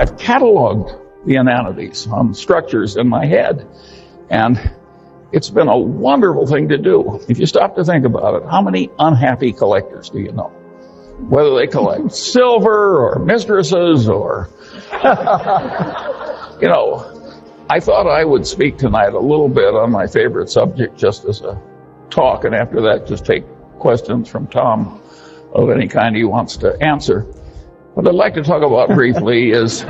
I've cataloged the inanities on structures in my head, and it's been a wonderful thing to do. If you stop to think about it, how many unhappy collectors do you know? Whether they collect silver or mistresses or, I thought I would speak tonight a little bit on my favorite subject just as a talk, and after that just take questions from Tom of any kind he wants to answer. What I'd like to talk about briefly is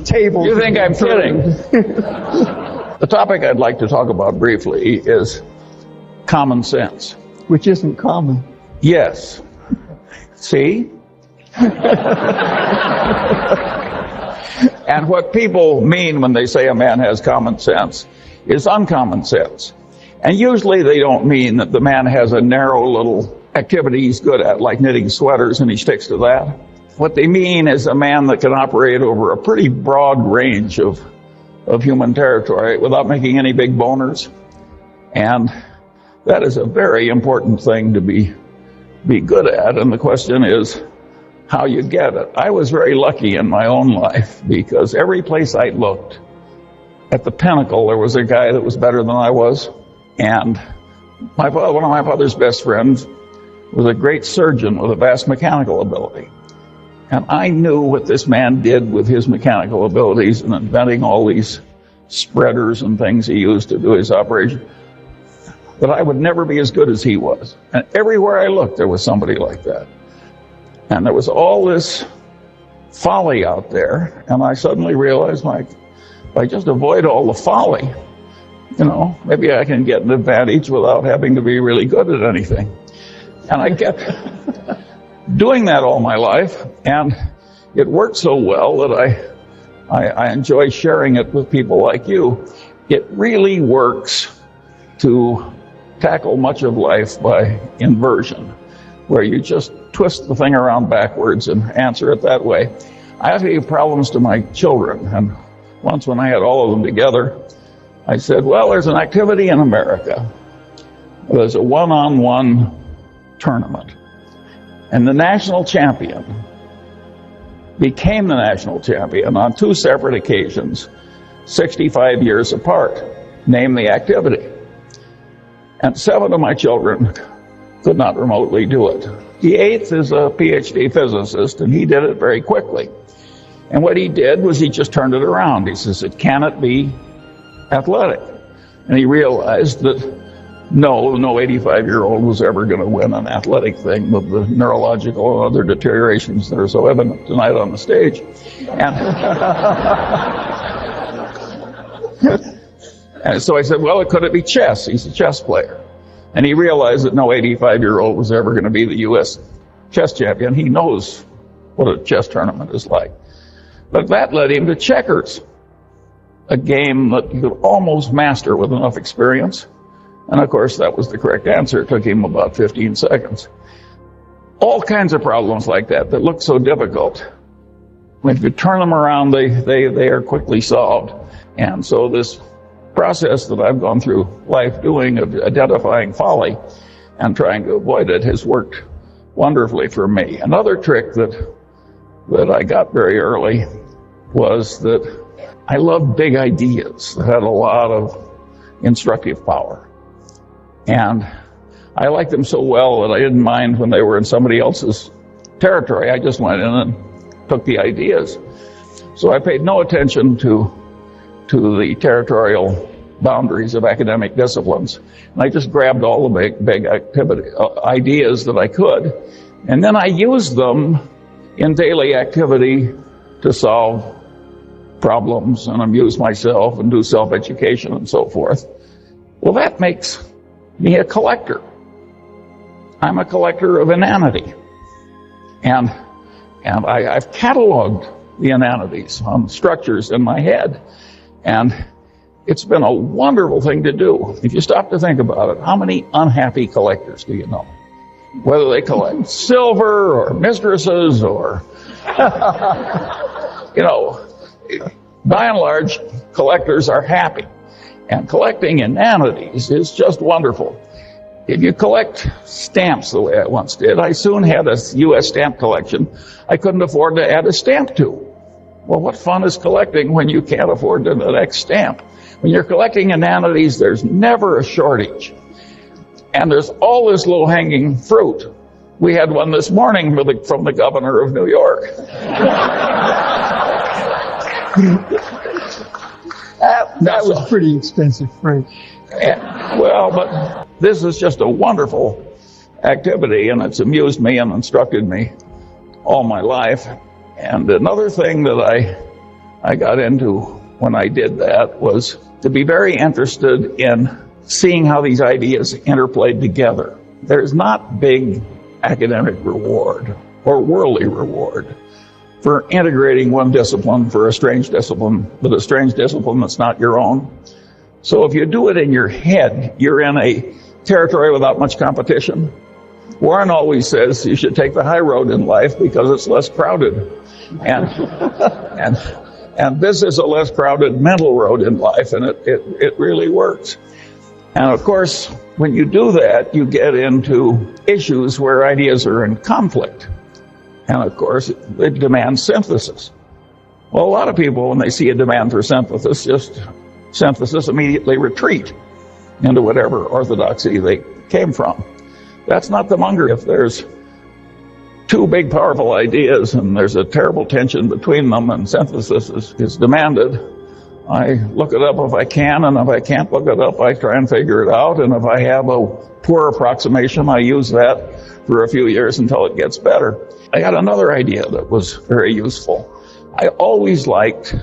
table. You think I'm kidding? The topic I'd like to talk about briefly is common sense. Which isn't common. Yes. See? And what people mean when they say a man has common sense is uncommon sense. And usually they don't mean that the man has a narrow little activity he's good at, like knitting sweaters, and he sticks to that. What they mean is a man that can operate over a pretty broad range of human territory without making any big boners. And that is a very important thing to be good at. And the question is how you get it. I was very lucky in my own life because every place I looked, at the pinnacle, there was a guy that was better than I was. And one of my father's best friends was a great surgeon with a vast mechanical ability. And I knew what this man did with his mechanical abilities and inventing all these spreaders and things he used to do his operation, that I would never be as good as he was. And everywhere I looked, there was somebody like that. And there was all this folly out there, and I suddenly realized, if I just avoid all the folly, maybe I can get an advantage without having to be really good at anything. And I kept doing that all my life, and it worked so well that I enjoy sharing it with people like you. It really works to tackle much of life by inversion, where you just twist the thing around backwards and answer it that way. I have to give problems to my children, and once when I had all of them together, I said, well, there's an activity in America. There's a one-on-one tournament. And the national champion became the national champion on two separate occasions, 65 years apart. Name the activity. And 7 of my children could not remotely do it. The 8th is a PhD physicist, and he did it very quickly. And what he did was he just turned it around. He says, it cannot be athletic. And he realized that no 85-year-old was ever going to win an athletic thing with the neurological and other deteriorations that are so evident tonight on the stage. And so I said, well, could it be chess? He's a chess player. And he realized that no 85-year-old was ever going to be the U.S. chess champion. He knows what a chess tournament is like. But that led him to checkers, a game that he could almost master with enough experience. And of course, that was the correct answer. It took him about 15 seconds. All kinds of problems like that look so difficult. If you turn them around, they are quickly solved. And so this process that I've gone through life doing of identifying folly and trying to avoid it has worked wonderfully for me. Another trick that I got very early was that I loved big ideas that had a lot of instructive power. And I liked them so well that I didn't mind when they were in somebody else's territory. I just went in and took the ideas. So I paid no attention to the territorial boundaries of academic disciplines. And I just grabbed all the big ideas that I could. And then I used them in daily activity to solve problems and amuse myself and do self-education and so forth. Well, that makes me a collector. I'm a collector of inanity. And I've cataloged the inanities on structures in my head. And it's been a wonderful thing to do. If you stop to think about it, how many unhappy collectors do you know? Whether they collect silver or mistresses or, by and large, collectors are happy. And collecting inanities is just wonderful. if you collect stamps the way I once did, I soon had a U.S. stamp collection I couldn't afford to add a stamp to. Well, what fun is collecting when you can't afford the next stamp? When you're collecting inanities, there's never a shortage. And there's all this low-hanging fruit. We had one this morning from the governor of New York. That was pretty expensive freight. Well, but this is just a wonderful activity, and it's amused me and instructed me all my life. And another thing that I got into when I did that was to be very interested in seeing how these ideas interplayed together. There's not big academic reward or worldly reward for integrating one discipline for a strange discipline, but a strange discipline that's not your own. So if you do it in your head, you're in a territory without much competition. Warren always says you should take the high road in life because it's less crowded. And this is a less crowded mental road in life, and it really works. And of course, when you do that, you get into issues where ideas are in conflict. And of course, it demands synthesis. Well, a lot of people, when they see a demand for synthesis immediately retreat into whatever orthodoxy they came from. That's not the Munger. If there's two big, powerful ideas and there's a terrible tension between them and synthesis is demanded, I look it up if I can, and if I can't look it up, I try and figure it out. And if I have a poor approximation, I use that for a few years until it gets better. I had another idea that was very useful. I always liked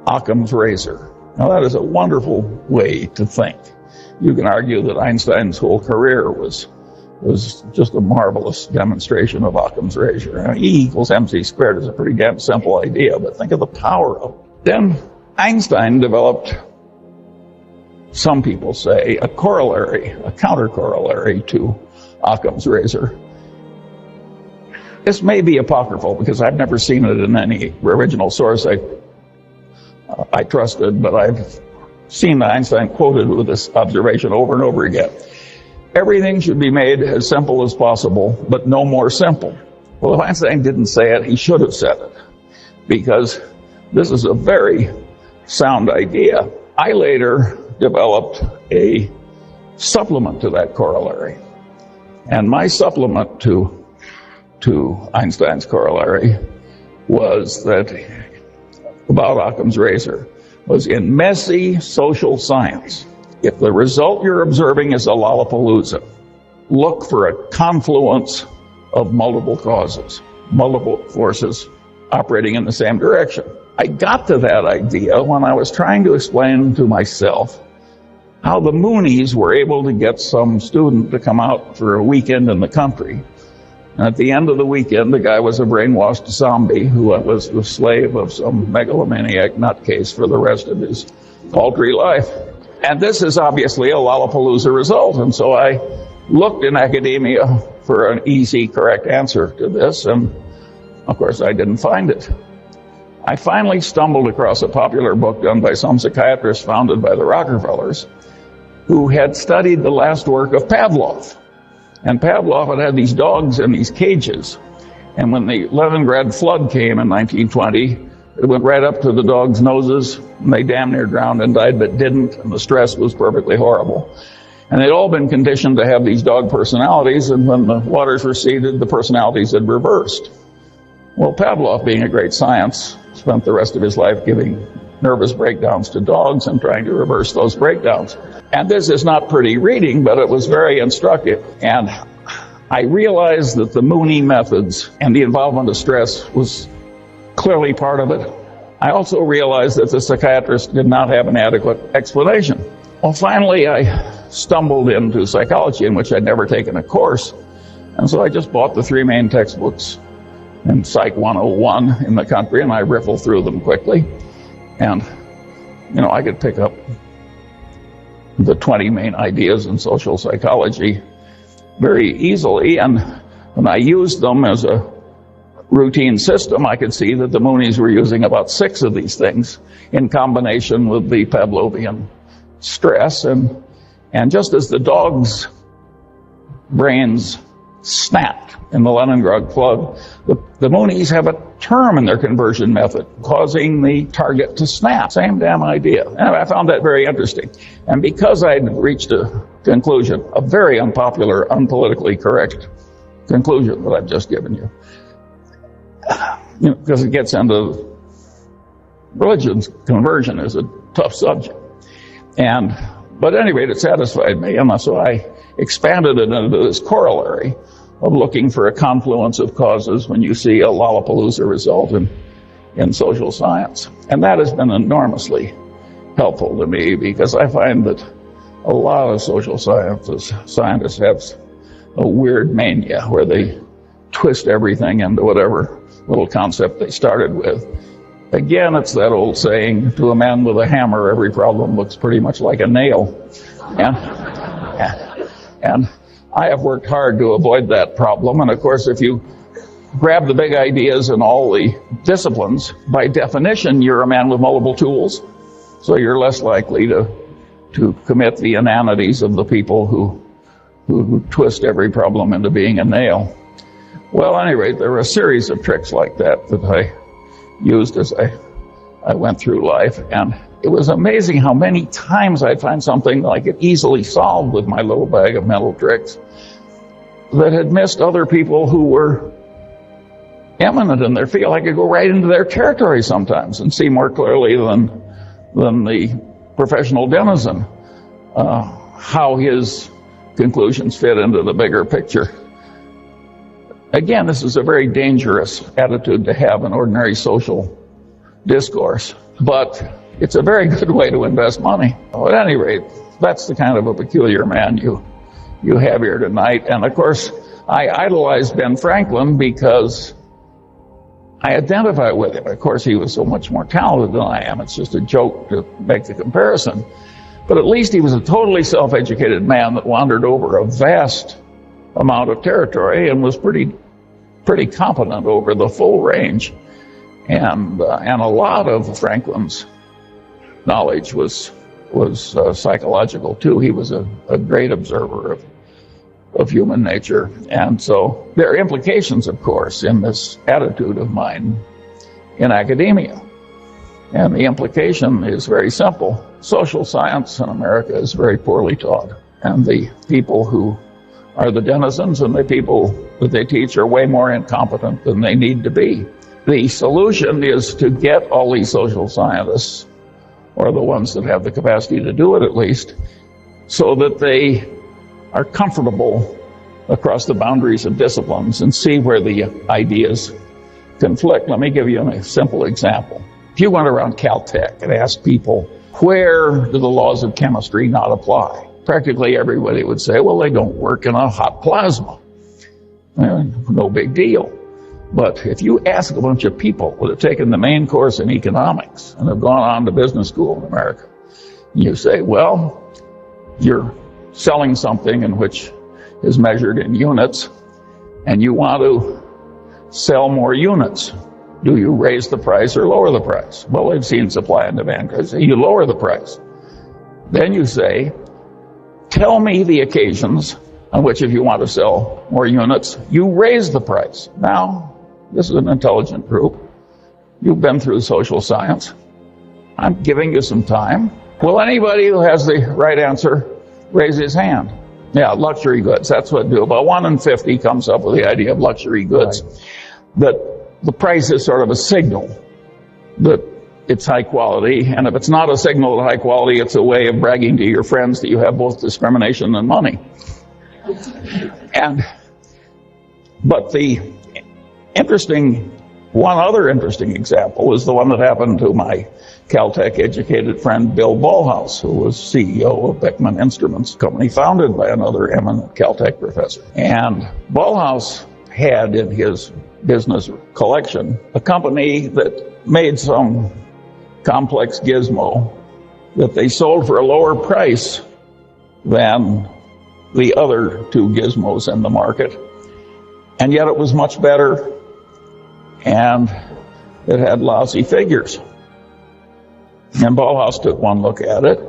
Occam's razor. Now, that is a wonderful way to think. You can argue that Einstein's whole career was just a marvelous demonstration of Occam's razor. E equals mc squared is a pretty damn simple idea, but think of the power of it. Then Einstein developed, some people say, a corollary, a counter-corollary to Occam's razor. This may be apocryphal because I've never seen it in any original source I trusted, but I've seen Einstein quoted with this observation over and over again. Everything should be made as simple as possible, but no more simple. Well, if Einstein didn't say it, he should have said it, because this is a very sound idea. I later developed a supplement to that corollary. And my supplement to Einstein's corollary was that, about Occam's razor, was in messy social science. If the result you're observing is a Lollapalooza, look for a confluence of multiple causes, multiple forces operating in the same direction. I got to that idea when I was trying to explain to myself how the Moonies were able to get some student to come out for a weekend in the country. And at the end of the weekend, the guy was a brainwashed zombie who was the slave of some megalomaniac nutcase for the rest of his paltry life. And this is obviously a Lollapalooza result. And so I looked in academia for an easy, correct answer to this. And of course, I didn't find it. I finally stumbled across a popular book done by some psychiatrist founded by the Rockefellers, who had studied the last work of Pavlov. And Pavlov had these dogs in these cages. And when the Leningrad flood came in 1920, it went right up to the dogs' noses, and they damn near drowned and died, but didn't, and the stress was perfectly horrible. And they'd all been conditioned to have these dog personalities, and when the waters receded, the personalities had reversed. Well, Pavlov, being a great science, spent the rest of his life giving nervous breakdowns to dogs and trying to reverse those breakdowns. And this is not pretty reading, but it was very instructive. And I realized that the Mooney methods and the involvement of stress was clearly part of it. I also realized that the psychiatrist did not have an adequate explanation. Well, finally, I stumbled into psychology, in which I'd never taken a course. And so I just bought the three main textbooks in Psych 101 in the country, and I riffled through them quickly. And, I could pick up the 20 main ideas in social psychology very easily. And when I used them as a routine system, I could see that the Moonies were using about 6 of these things in combination with the Pavlovian stress. And just as the dogs brains snapped in the Leningrad flood. The Moonies have a term in their conversion method, causing the target to snap. Same damn idea. And I found that very interesting. And because I'd reached a conclusion, a very unpopular, unpolitically correct conclusion that I've just given you, because it gets into religion's conversion is a tough subject. But at any rate, it satisfied me, and so I expanded it into this corollary of looking for a confluence of causes when you see a Lollapalooza result in social science. And that has been enormously helpful to me, because I find that a lot of social scientists have a weird mania where they twist everything into whatever little concept they started with. Again, it's that old saying, to a man with a hammer, every problem looks pretty much like a nail. And I have worked hard to avoid that problem. And of course, if you grab the big ideas in all the disciplines, by definition, you're a man with multiple tools. So you're less likely to commit the inanities of the people who twist every problem into being a nail. Well, at any rate, there were a series of tricks like that I used as I went through life. And it was amazing how many times I'd find something that I could easily solve with my little bag of mental tricks that had missed other people who were eminent in their field. I could go right into their territory sometimes and see more clearly than the professional denizen how his conclusions fit into the bigger picture. Again, this is a very dangerous attitude to have in ordinary social discourse, but it's a very good way to invest money. At any rate, that's the kind of a peculiar man you have here tonight. And of course, I idolized Ben Franklin because I identify with him. Of course, he was so much more talented than I am. It's just a joke to make the comparison. But at least he was a totally self-educated man that wandered over a vast amount of territory and was pretty competent over the full range. And a lot of Franklin's knowledge was psychological too. He was a great observer of human nature. And so there are implications, of course, in this attitude of mine in academia. And the implication is very simple. Social science in America is very poorly taught. And the people who are the denizens and the people that they teach are way more incompetent than they need to be. The solution is to get all these social scientists, or the ones that have the capacity to do it at least, so that they are comfortable across the boundaries of disciplines and see where the ideas conflict. Let me give you a simple example. If you went around Caltech and asked people, where do the laws of chemistry not apply? Practically everybody would say, well, they don't work in a hot plasma. No big deal. But if you ask a bunch of people who have taken the main course in economics and have gone on to business school in America, and you say, well, you're selling something in which is measured in units, and you want to sell more units. Do you raise the price or lower the price? Well, they've seen supply and demand because you lower the price. Then you say, tell me the occasions on which, if you want to sell more units, you raise the price. Now, this is an intelligent group. You've been through social science. I'm giving you some time. Will anybody who has the right answer raise his hand? Yeah, luxury goods. That's what do. About 1 in 50 comes up with the idea of luxury goods. Right. That the price is sort of a signal that it's high quality. And if it's not a signal of high quality, it's a way of bragging to your friends that you have both discrimination and money. But one other interesting example is the one that happened to my Caltech educated friend Bill Ballhaus, who was CEO of Beckman Instruments, a company founded by another eminent Caltech professor. And Ballhaus had in his business collection a company that made some complex gizmo that they sold for a lower price than the other two gizmos in the market. And yet it was much better, and it had lousy figures. And Ballhaus took one look at it,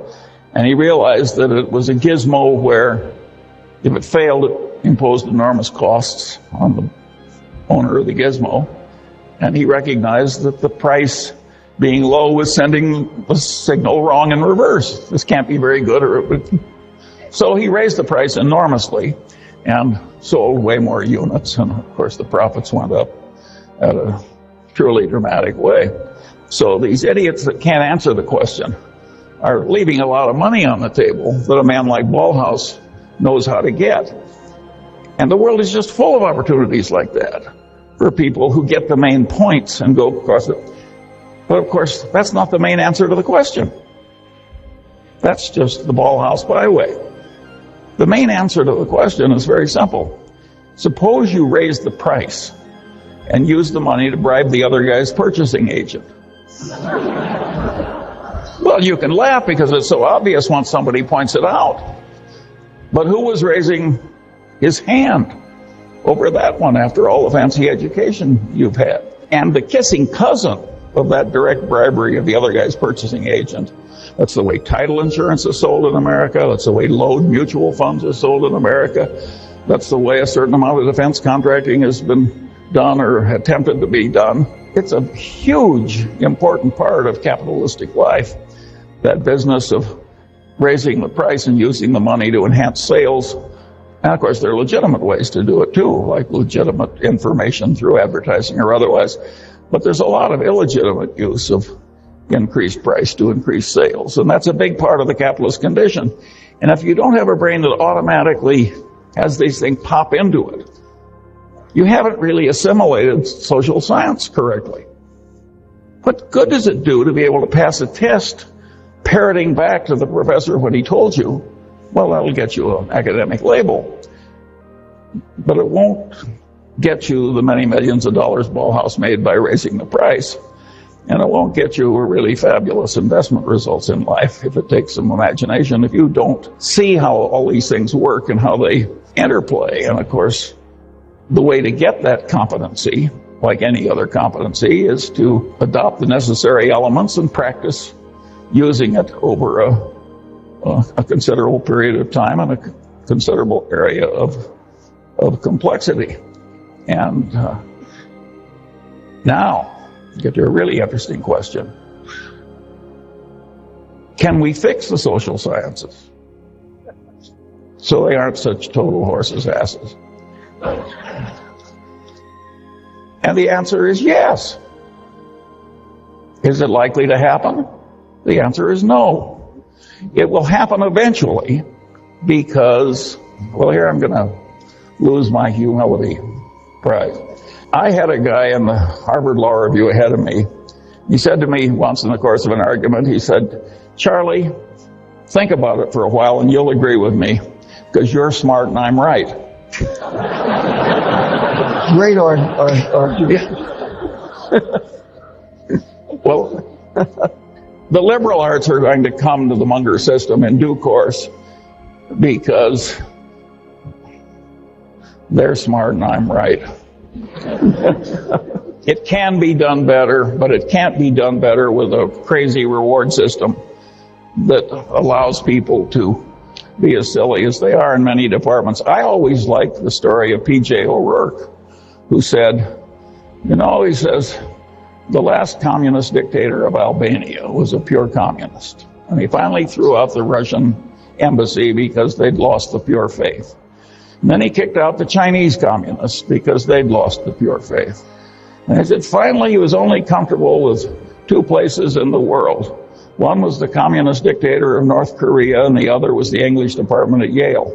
and he realized that it was a gizmo where if it failed, imposed enormous costs on the owner of the gizmo, and he recognized that the price being low was sending the signal wrong in reverse. This can't be very good, or it would. So he raised the price enormously and sold way more units, and of course the profits went up at a truly dramatic way. So these idiots that can't answer the question are leaving a lot of money on the table that a man like Ballhaus knows how to get. And the world is just full of opportunities like that for people who get the main points and go across it. But of course, that's not the main answer to the question. That's just the Ballhaus byway. The main answer to the question is very simple. Suppose you raise the price and use the money to bribe the other guy's purchasing agent. Well, you can laugh because it's so obvious once somebody points it out. But who was raising his hand over that one after all the fancy education you've had? And the kissing cousin of that direct bribery of the other guy's purchasing agent. That's the way title insurance is sold in America. That's the way load mutual funds are sold in America. That's the way a certain amount of defense contracting has been done or attempted to be done. It's a huge, important part of capitalistic life, that business of raising the price and using the money to enhance sales. And of course, there are legitimate ways to do it too, like legitimate information through advertising or otherwise. But there's a lot of illegitimate use of increased price to increase sales. And that's a big part of the capitalist condition. And if you don't have a brain that automatically has these things pop into it, you haven't really assimilated social science correctly. What good does it do to be able to pass a test parroting back to the professor what he told you? Well, that'll get you an academic label. But it won't get you the many millions of dollars Ballhaus made by raising the price. And it won't get you really fabulous investment results in life if it takes some imagination, if you don't see how all these things work and how they interplay. And of course, the way to get that competency, like any other competency, is to adopt the necessary elements and practice using it over a considerable period of time and a considerable area of complexity. And now, get to a really interesting question. Can we fix the social sciences so they aren't such total horses' asses? And the answer is yes. Is it likely to happen? The answer is no. It will happen eventually because, well, here I'm going to lose my humility prize. I had a guy in the Harvard Law Review ahead of me. He said to me once in the course of an argument, he said, "Charlie, think about it for a while and you'll agree with me because you're smart and I'm right." Great argument. Well, the liberal arts are going to come to the Munger system in due course because they're smart and I'm right. It can be done better, but it can't be done better with a crazy reward system that allows people to be as silly as they are in many departments. I always liked the story of P.J. O'Rourke, who said, he says, the last communist dictator of Albania was a pure communist. And he finally threw out the Russian embassy because they'd lost the pure faith. And then he kicked out the Chinese communists because they'd lost the pure faith. And he said finally he was only comfortable with two places in the world. One was the communist dictator of North Korea, and the other was the English department at Yale.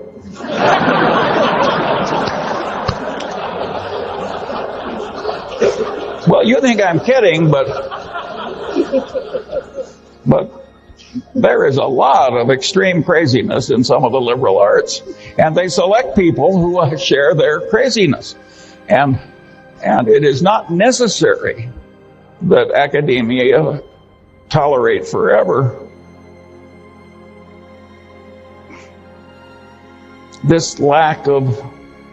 Well, you think I'm kidding, but there is a lot of extreme craziness in some of the liberal arts, and they select people who share their craziness. And it is not necessary that academia tolerate forever this lack of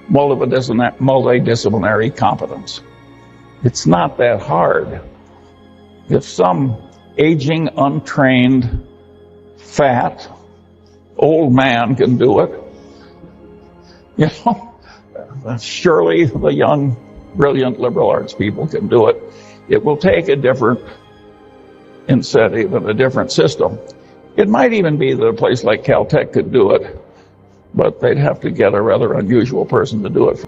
multidisciplinary competence. It's not that hard. If some aging, untrained, fat, old man can do it, surely the young, brilliant liberal arts people can do it. It will take a different incentive and a different system. It might even be that a place like Caltech could do it, but they'd have to get a rather unusual person to do it.